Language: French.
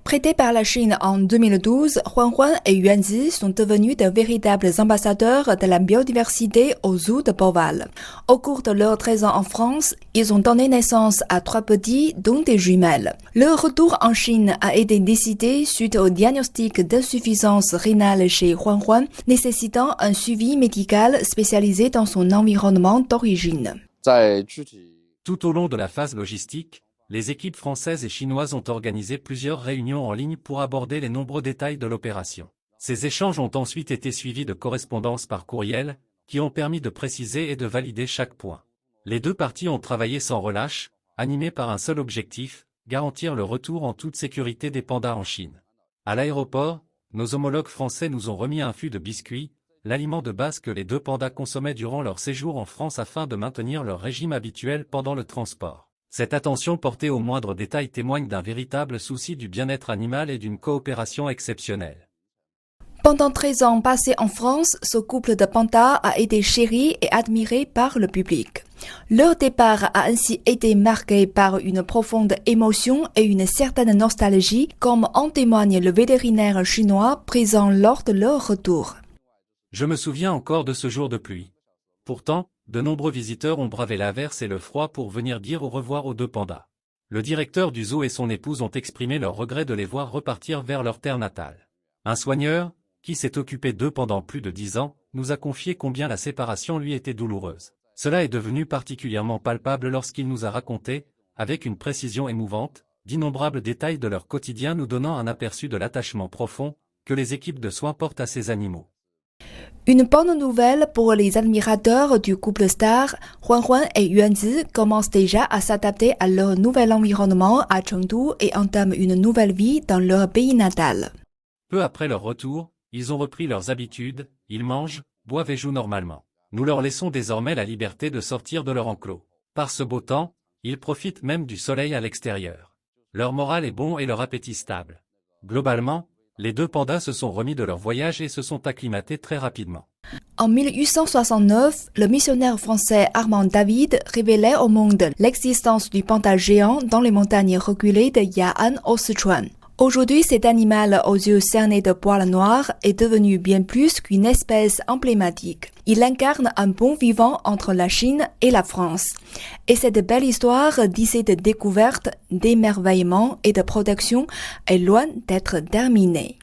Prêtés par la Chine en 2012, Huanhuan et Yuanzi sont devenus de véritables ambassadeurs de la biodiversité au zoo de Beauval. Au cours de leurs 13 ans en France, ils ont donné naissance à 3 petits, dont des jumelles. Leur retour en Chine a été décidé suite au diagnostic d'insuffisance rénale chez Huanhuan, nécessitant un suivi médical spécialisé dans son environnement d'origine. Tout au long de la phase logistique, les équipes françaises et chinoises ont organisé plusieurs réunions en ligne pour aborder les nombreux détails de l'opération. Ces échanges ont ensuite été suivis de correspondances par courriel, qui ont permis de préciser et de valider chaque point. Les deux parties ont travaillé sans relâche, animées par un seul objectif, garantir le retour en toute sécurité des pandas en Chine. À l'aéroport, nos homologues français nous ont remis un fût de biscuits, l'aliment de base que les deux pandas consommaient durant leur séjour en France afin de maintenir leur régime habituel pendant le transport. Cette attention portée aux moindres détails témoigne d'un véritable souci du bien-être animal et d'une coopération exceptionnelle. Pendant 13 ans passés en France, ce couple de pandas a été chéri et admiré par le public. Leur départ a ainsi été marqué par une profonde émotion et une certaine nostalgie, comme en témoigne le vétérinaire chinois présent lors de leur retour. Je me souviens encore de ce jour de pluie. Pourtant, de nombreux visiteurs ont bravé l'averse et le froid pour venir dire au revoir aux deux pandas. Le directeur du zoo et son épouse ont exprimé leur regret de les voir repartir vers leur terre natale. Un soigneur, qui s'est occupé d'eux pendant plus de 10 ans, nous a confié combien la séparation lui était douloureuse. Cela est devenu particulièrement palpable lorsqu'il nous a raconté, avec une précision émouvante, d'innombrables détails de leur quotidien nous donnant un aperçu de l'attachement profond que les équipes de soins portent à ces animaux. Une bonne nouvelle pour les admirateurs du couple star, Huanhuan et Yuanzi commencent déjà à s'adapter à leur nouvel environnement à Chengdu et entament une nouvelle vie dans leur pays natal. Peu après leur retour, ils ont repris leurs habitudes, ils mangent, boivent et jouent normalement. Nous leur laissons désormais la liberté de sortir de leur enclos. Par ce beau temps, ils profitent même du soleil à l'extérieur. Leur moral est bon et leur appétit stable. Globalement, les deux pandas se sont remis de leur voyage et se sont acclimatés très rapidement. En 1869, le missionnaire français Armand David révélait au monde l'existence du panda géant dans les montagnes reculées de Ya'an au Sichuan. Aujourd'hui, cet animal aux yeux cernés de poils noirs est devenu bien plus qu'une espèce emblématique. Il incarne un bon vivant entre la Chine et la France. Et cette belle histoire d'essais de découverte, d'émerveillement et de protection est loin d'être terminée.